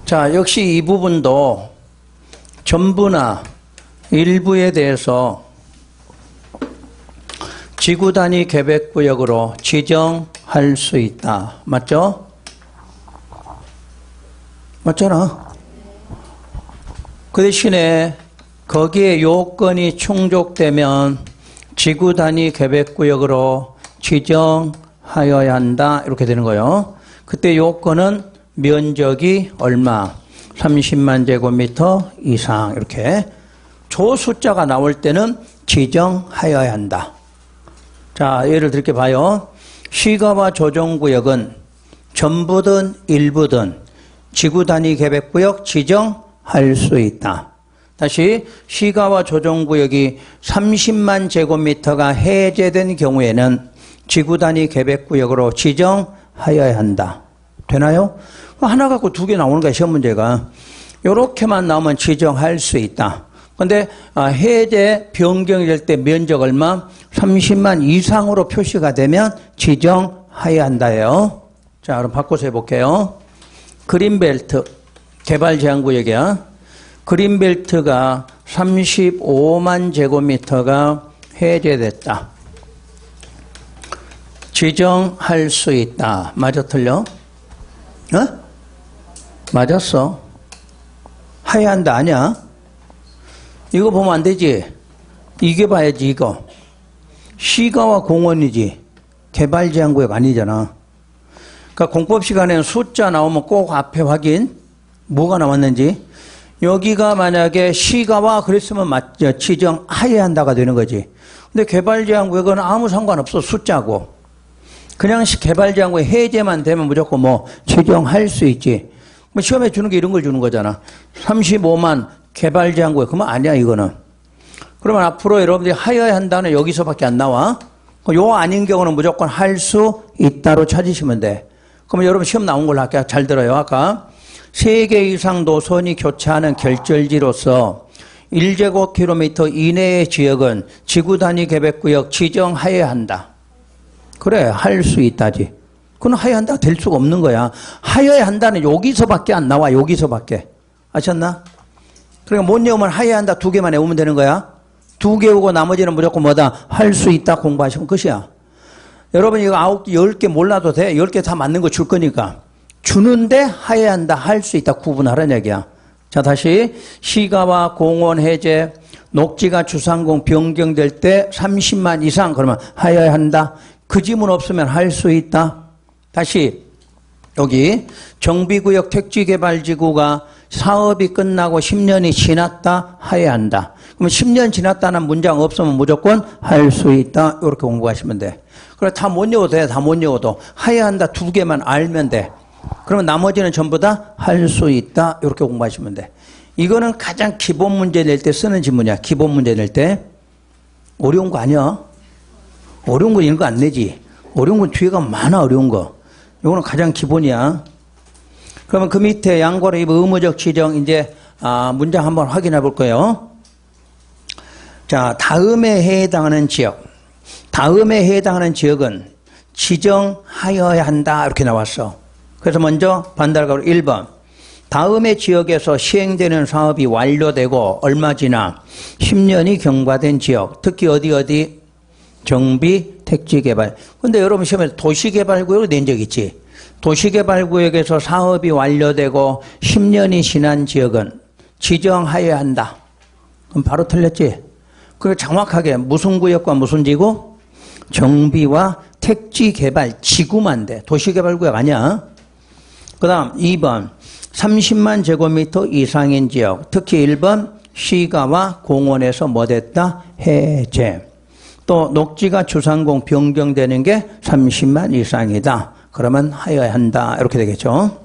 자, 역시 이 부분도 전부나 일부에 대해서 지구단위 계획구역으로 지정할 수 있다. 맞죠? 맞잖아. 그 대신에 거기에 요건이 충족되면 지구단위 계획구역으로 지정하여야 한다. 이렇게 되는 거예요. 그때 요건은 면적이 얼마? 30만 제곱미터 이상. 이렇게. 조 숫자가 나올 때는 지정하여야 한다. 자, 예를 들게 봐요. 시가와 조정구역은 전부든 일부든 지구단위 계획구역 지정할 수 있다. 다시 시가와 조정구역이 30만 제곱미터가 해제된 경우에는 지구단위 계획구역으로 지정하여야 한다. 되나요? 하나 갖고 두 개 나오는 거야, 시험 문제가. 이렇게만 나오면 지정할 수 있다. 근데 해제 변경이 될 때 면적 얼마? 30만 이상으로 표시가 되면 지정하여야 한다요. 자, 그럼 바꿔서 해볼게요. 그린벨트 개발 제한구역이야. 그린벨트가 35만 제곱미터가 해제됐다. 지정할 수 있다. 맞아, 틀려? 맞았어. 하여야 한다, 아니야? 이거 보면 안 되지? 이게 봐야지, 이거. 시가와 공원이지 개발제한구역 아니잖아. 그러니까 공법 시간에는 숫자 나오면 꼭 앞에 확인. 뭐가 나왔는지. 여기가 만약에 시가와 그랬으면 맞죠. 지정하여야 한다가 되는 거지. 근데 개발제한구역은 아무 상관없어. 숫자고. 그냥 개발제한구역 해제만 되면 무조건 뭐 지정할 수 있지. 뭐 시험에 주는 게 이런 걸 주는 거잖아. 35만 개발제한구역. 그러면 아니야 이거는. 그러면 앞으로 여러분들이 하여야 한다는 여기서밖에 안 나와. 요 아닌 경우는 무조건 할 수 있다로 찾으시면 돼. 그러면 여러분 시험 나온 걸로 할게요. 잘 들어요. 아까 3개 이상 노선이 교차하는 결절지로서 1제곱킬로미터 이내의 지역은 지구 단위 계획구역 지정하여야 한다. 그래, 할 수 있다지. 그건 하여야 한다 될 수가 없는 거야. 하여야 한다는 여기서밖에 안 나와. 여기서밖에. 아셨나? 그러니까 못 외우면 하여야 한다 2개만 외우면 되는 거야. 2개 외우고 나머지는 무조건 뭐다? 할 수 있다 공부하시면 끝이야. 여러분 이거 9개, 10개 몰라도 돼. 10개 다 맞는 거 줄 거니까. 주는데 하여야 한다, 할 수 있다 구분하라는 얘기야. 자, 다시 시가와 공원 해제, 녹지가 주상공 변경될 때 30만 이상 그러면 하여야 한다. 그 지문 없으면 할 수 있다. 다시 여기 정비구역 택지개발지구가 사업이 끝나고 10년이 지났다 하여야 한다. 그러면 10년 지났다는 문장 없으면 무조건 할 수 있다. 이렇게 공부하시면 돼. 그래 다 못 외워도 돼. 다 못 외워도 하여야 한다 2개만 알면 돼. 그러면 나머지는 전부 다 할 수 있다. 이렇게 공부하시면 돼. 이거는 가장 기본 문제 낼 때 쓰는 지문이야. 기본 문제 낼 때. 어려운 거 아니야. 어려운 건 이런 거 안 내지. 어려운 건 뒤에가 많아. 어려운 거. 이거는 가장 기본이야. 그러면 그 밑에 양보로 의무적 지정 이제 문장 한번 확인해 볼 거예요. 자, 다음에 해당하는 지역. 다음에 해당하는 지역은 지정하여야 한다. 이렇게 나왔어. 그래서 먼저 반달가로 1번. 다음의 지역에서 시행되는 사업이 완료되고 얼마 지나 10년이 경과된 지역. 특히 어디? 정비, 택지개발. 근데 여러분 시험에 도시개발구역을 낸 적 있지? 도시개발구역에서 사업이 완료되고 10년이 지난 지역은 지정하여야 한다. 그럼 바로 틀렸지? 그리고 정확하게 무슨 구역과 무슨 지구? 정비와 택지개발 지구만 돼. 도시개발구역 아니야. 그 다음 2번 30만 제곱미터 이상인 지역. 특히 1번 시가와 공원에서 뭐 됐다? 해제. 또 녹지가 주상공 변경되는 게 30만 이상이다. 그러면 하여야 한다. 이렇게 되겠죠.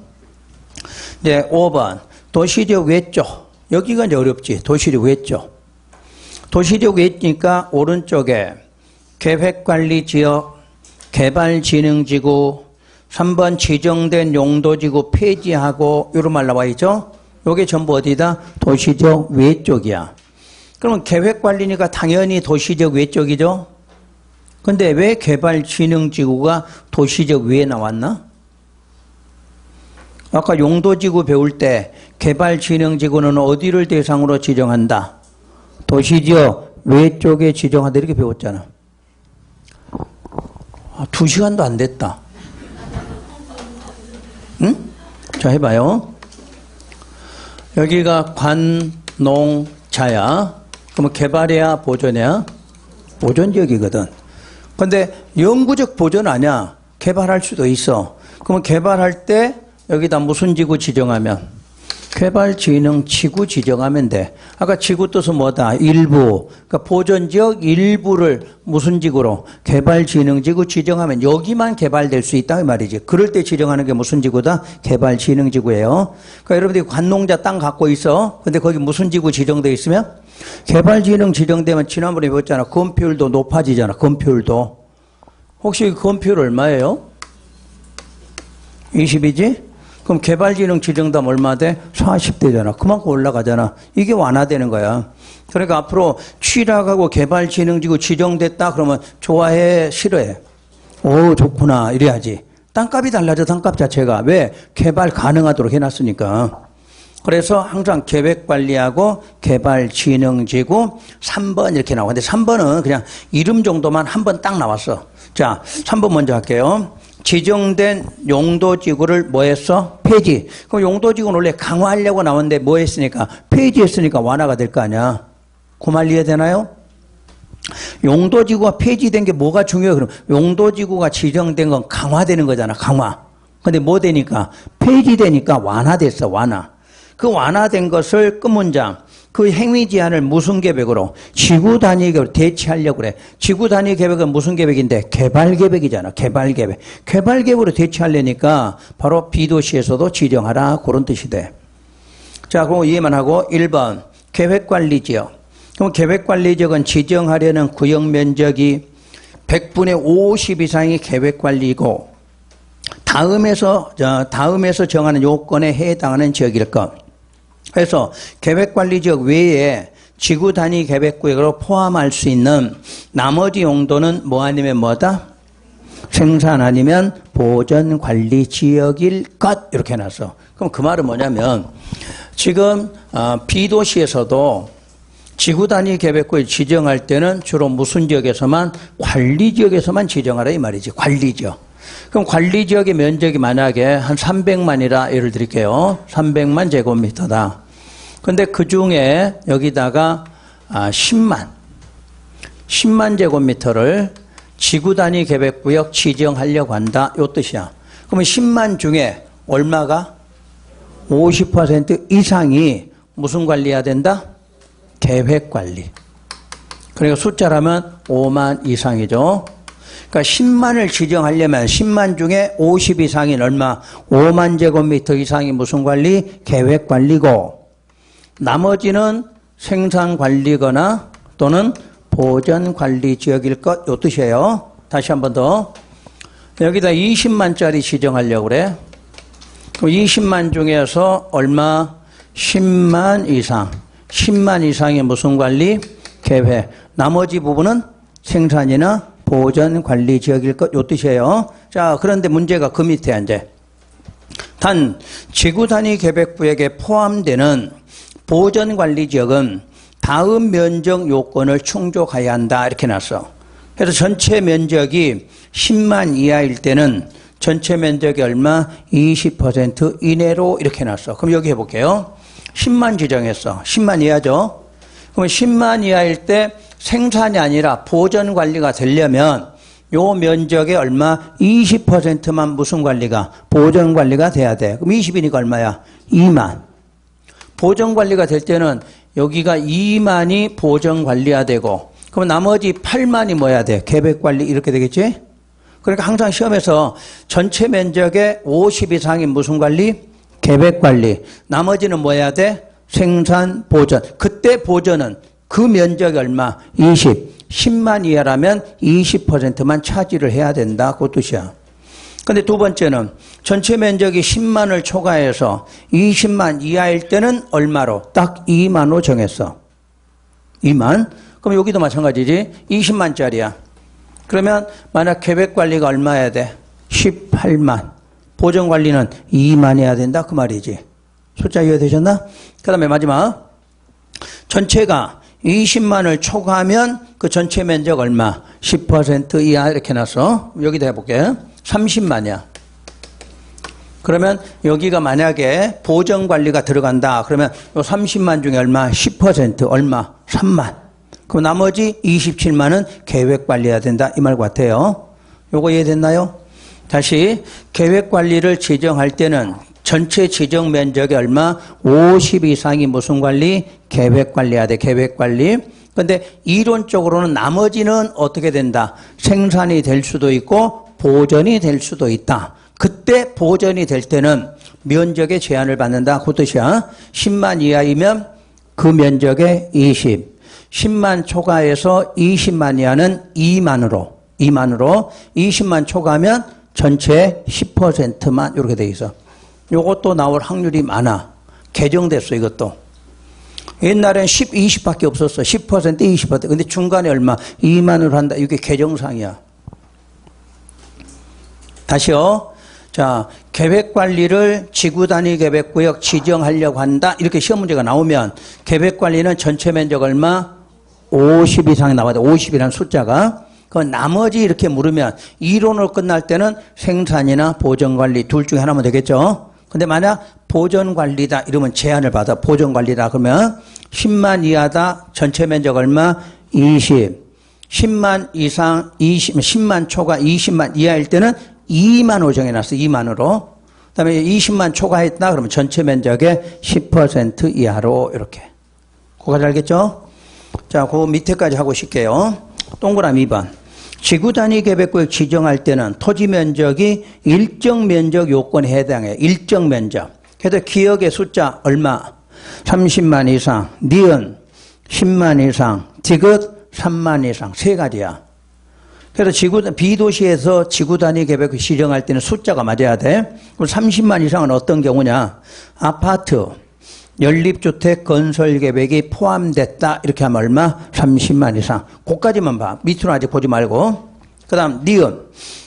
이제 5번 도시적 외쪽. 여기가 이제 어렵지. 도시적 외쪽. 도시적 외니까 오른쪽에 계획관리지역, 개발진흥지구, 3번 지정된 용도지구 폐지하고 이런 말 나와 있죠. 이게 전부 어디다? 도시적 외쪽이야. 그러면 계획관리니까 당연히 도시적 외쪽이죠. 근데 왜 개발진흥지구가 도시적 외에 나왔나? 아까 용도지구 배울 때 개발진흥지구는 어디를 대상으로 지정한다? 도시적 외쪽에 지정한다 이렇게 배웠잖아. 2시간도 안 됐다. 응? 자, 해봐요. 여기가 관농자야. 그러면 개발이야, 보존이야? 보존지역이거든. 근데 영구적 보존 아니야. 개발할 수도 있어. 그러면 개발할 때 여기다 무슨 지구 지정하면? 개발진흥지구 지정하면 돼. 아까 지구 뜻은 뭐다? 일부. 그러니까 보존지역 일부를 무슨 지구로? 개발진흥지구 지정하면 여기만 개발될 수 있다 이 말이지. 그럴 때 지정하는 게 무슨 지구다? 개발진흥지구예요. 그러니까 여러분들이 관농자 땅 갖고 있어. 근데 거기 무슨 지구 지정돼 있으면? 개발진흥 지정되면 지난번에 배웠잖아. 건폐율도 높아지잖아. 건폐율도. 혹시 건폐율 얼마예요? 20이지? 그럼 개발진흥 지정되면 얼마 돼? 40대잖아. 그만큼 올라가잖아. 이게 완화되는 거야. 그러니까 앞으로 취락하고 개발진흥지구 지정됐다 그러면 좋아해? 싫어해? 오, 좋구나. 이래야지. 땅값이 달라져. 땅값 자체가. 왜? 개발 가능하도록 해놨으니까. 그래서 항상 계획관리하고 개발진흥지구 3번 이렇게 나와. 근데 3번은 그냥 이름 정도만 한 번 딱 나왔어. 자, 3번 먼저 할게요. 지정된 용도지구를 뭐 했어? 폐지. 그럼 용도지구는 원래 강화하려고 나왔는데 뭐 했으니까? 폐지했으니까 완화가 될 거 아니야. 그 말 이해되나요? 용도지구가 폐지된 게 뭐가 중요해요? 그럼 용도지구가 지정된 건 강화되는 거잖아, 강화. 근데 뭐 되니까? 폐지되니까 완화됐어, 완화. 그 완화된 것을 끝문장, 그 행위 제한을 무슨 계획으로? 지구 단위 계획으로 대체하려고 그래. 지구 단위 계획은 무슨 계획인데? 개발 계획이잖아, 개발 계획. 개발 계획으로 대체하려니까 바로 B도시에서도 지정하라, 그런 뜻이 돼. 자, 그럼 이해만 하고 1번 계획관리지역. 그럼 계획관리지역은 지정하려는 구역 면적이 100분의 50 이상이 계획관리고 다음에서 정하는 요건에 해당하는 지역일 것. 그래서 계획관리지역 외에 지구 단위 계획구역으로 포함할 수 있는 나머지 용도는 뭐 아니면 뭐다? 생산 아니면 보전관리지역일 것. 이렇게 해놨어. 그럼 그 말은 뭐냐면 지금 B도시에서도 지구 단위 계획구역 지정할 때는 주로 무슨 지역에서만? 관리지역에서만 지정하라 이 말이지. 관리지역. 그럼 관리지역의 면적이 만약에 한 300만이라 예를 드릴게요. 300만 제곱미터다. 근데 그 중에 여기다가 10만 제곱미터를 지구 단위 계획구역 지정하려고 한다. 요 뜻이야. 그러면 10만 중에 얼마가? 50% 이상이 무슨 관리해야 된다? 계획관리. 그러니까 숫자라면 5만 이상이죠. 그러니까 10만을 지정하려면 10만 중에 50 이상인 얼마? 5만 제곱미터 이상이 무슨 관리? 계획관리고 나머지는 생산관리거나 또는 보전관리지역일 것. 요 뜻이에요. 다시 한 번 더. 여기다 20만짜리 지정하려고 그래. 그럼 20만 중에서 얼마? 10만 이상. 10만 이상의 무슨 관리? 계획. 나머지 부분은 생산이나 보전관리지역일 것. 요 뜻이에요. 자, 그런데 문제가 그 밑에 이제 단 지구 단위 계획구역에 포함되는 보전관리지역은 다음 면적 요건을 충족해야 한다. 이렇게 놨어. 그래서 전체 면적이 10만 이하일 때는 전체 면적이 얼마? 20% 이내로 이렇게 놨어. 그럼 여기 해볼게요. 10만 지정했어. 10만 이하죠. 그럼 10만 이하일 때 생산이 아니라 보전 관리가 되려면 요 면적의 얼마? 20%만 무슨 관리가? 보전 관리가 돼야 돼. 그럼 20이니까 얼마야? 2만. 보전 관리가 될 때는 여기가 2만이 보전 관리해야 되고 그럼 나머지 8만이 뭐야 돼? 계획 관리 이렇게 되겠지? 그러니까 항상 시험에서 전체 면적의 50 이상인 무슨 관리? 계획 관리. 나머지는 뭐 해야 돼? 생산, 보전. 그때 보전은 그 면적이 얼마? 20. 10만 이하라면 20%만 차지를 해야 된다. 그 뜻이야. 근데 두 번째는 전체 면적이 10만을 초과해서 20만 이하일 때는 얼마로? 딱 2만으로 정했어. 2만. 그럼 여기도 마찬가지지. 20만짜리야. 그러면 만약 계획관리가 얼마 해야 돼? 18만. 보전관리는 2만 해야 된다. 그 말이지. 숫자 이해되셨나? 그 다음에 마지막. 전체가 20만을 초과하면 그 전체 면적 얼마? 10% 이하 이렇게 놨어. 여기다 해볼게. 30만이야. 그러면 여기가 만약에 보전관리가 들어간다. 그러면 요 30만 중에 얼마? 10% 얼마? 3만. 그럼 나머지 27만은 계획관리해야 된다. 이 말 같아요. 요거 이해됐나요? 다시 계획관리를 지정할 때는 전체 지정 면적이 얼마? 50 이상이 무슨 관리? 계획관리해야 돼. 계획관리. 그런데 이론적으로는 나머지는 어떻게 된다? 생산이 될 수도 있고 보전이 될 수도 있다. 그때 보전이 될 때는 면적의 제한을 받는다. 그 뜻이야. 10만 이하이면 그 면적의 20. 10만 초과해서 20만 이하는 2만으로 20만 초과하면 전체 10%만 이렇게 돼 있어. 요것도 나올 확률이 많아. 개정됐어 이것도. 옛날엔 10, 20밖에 없었어. 10%, 20%. 근데 중간에 얼마? 2만으로 한다. 이게 개정상이야. 다시요. 자, 계획관리를 지구단위 계획구역 지정하려고 한다. 이렇게 시험 문제가 나오면 계획관리는 전체 면적 얼마? 50 이상이 나와야 돼. 50이라는 숫자가. 그 나머지 이렇게 물으면 이론으로 끝날 때는 생산이나 보전관리 둘 중에 하나면 되겠죠. 근데 만약 보전관리다 이러면 제한을 받아. 보전관리다 그러면 10만 이하다. 전체 면적 얼마? 20. 10만 이상 10만 초과 20만 이하일 때는 2만으로 정해놨어. 2만으로. 그다음에 20만 초과했다 그러면 전체 면적의 10% 이하로 이렇게. 그거까지 알겠죠? 자, 그 밑에까지 하고 싶게요. 동그라미 2번. 지구 단위 계획구역 지정할 때는 토지 면적이 일정 면적 요건에 해당해. 일정 면적. 그래서 기역의 숫자 얼마? 30만 이상, 니은 10만 이상, 디귿 3만 이상. 세 가지야. 그래서 비도시에서 지구 단위 계획을 지정할 때는 숫자가 맞아야 돼. 그럼 30만 이상은 어떤 경우냐? 아파트, 연립주택 건설 계획이 포함됐다. 이렇게 하면 얼마? 30만 이상. 그까지만 봐. 밑으로 아직 보지 말고. 그 다음, 니은.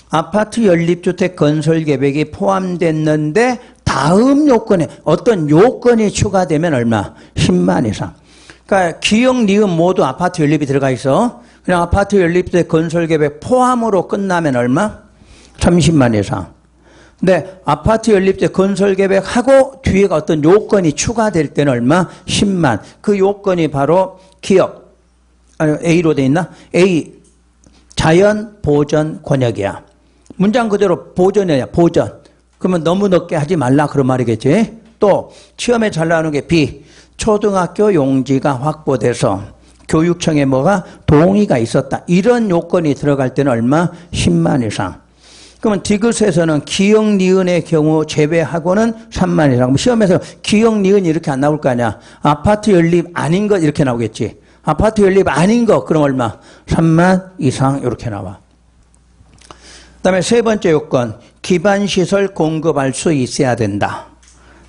아파트 연립주택 건설 계획이 포함됐는데 다음 요건에 어떤 요건이 추가되면 얼마? 10만 이상. 그러니까 기역, 니은 모두 아파트 연립이 들어가 있어. 그냥 아파트 연립주택 건설 계획 포함으로 끝나면 얼마? 30만 이상. 근데 아파트 연립주택 건설 계획하고 뒤에가 어떤 요건이 추가될 때는 얼마? 10만. 그 요건이 바로 기역. 아니, A로 돼 있나? A. 자연 보전 권역이야. 문장 그대로 보전이야, 보전. 그러면 너무 넓게 하지 말라 그런 말이겠지. 또 시험에 잘 나오는 게 B. 초등학교 용지가 확보돼서 교육청에 뭐가 동의가 있었다. 이런 요건이 들어갈 때는 얼마? 10만 이상. 그러면 디귿에서는 기역, 니은의 경우 제외하고는 3만 이상. 시험에서 기역, 니은이 이렇게 안 나올 거 아니야. 아파트 연립 아닌 것 이렇게 나오겠지. 아파트 연립 아닌 거 그럼 얼마? 3만 이상 이렇게 나와. 그다음에 세 번째 요건, 기반시설 공급할 수 있어야 된다.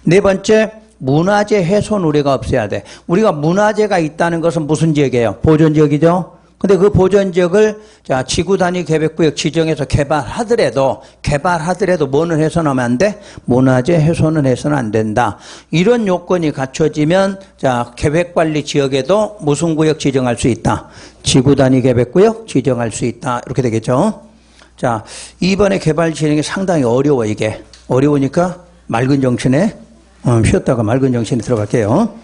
네 번째, 문화재 훼손 우려가 없어야 돼. 우리가 문화재가 있다는 것은 무슨 지역이에요? 보존지역이죠. 근데 그 보존지역을 자 지구 단위 계획구역 지정해서 개발하더라도 뭐는 훼손하면 안 돼? 문화재 훼손은 해서는 안 된다. 이런 요건이 갖춰지면 자 계획관리 지역에도 무슨 구역 지정할 수 있다? 지구 단위 계획구역 지정할 수 있다. 이렇게 되겠죠. 자, 이번에 개발 진행이 상당히 어려워 이게. 어려우니까 맑은 정신에 쉬었다가 맑은 정신에 들어갈게요.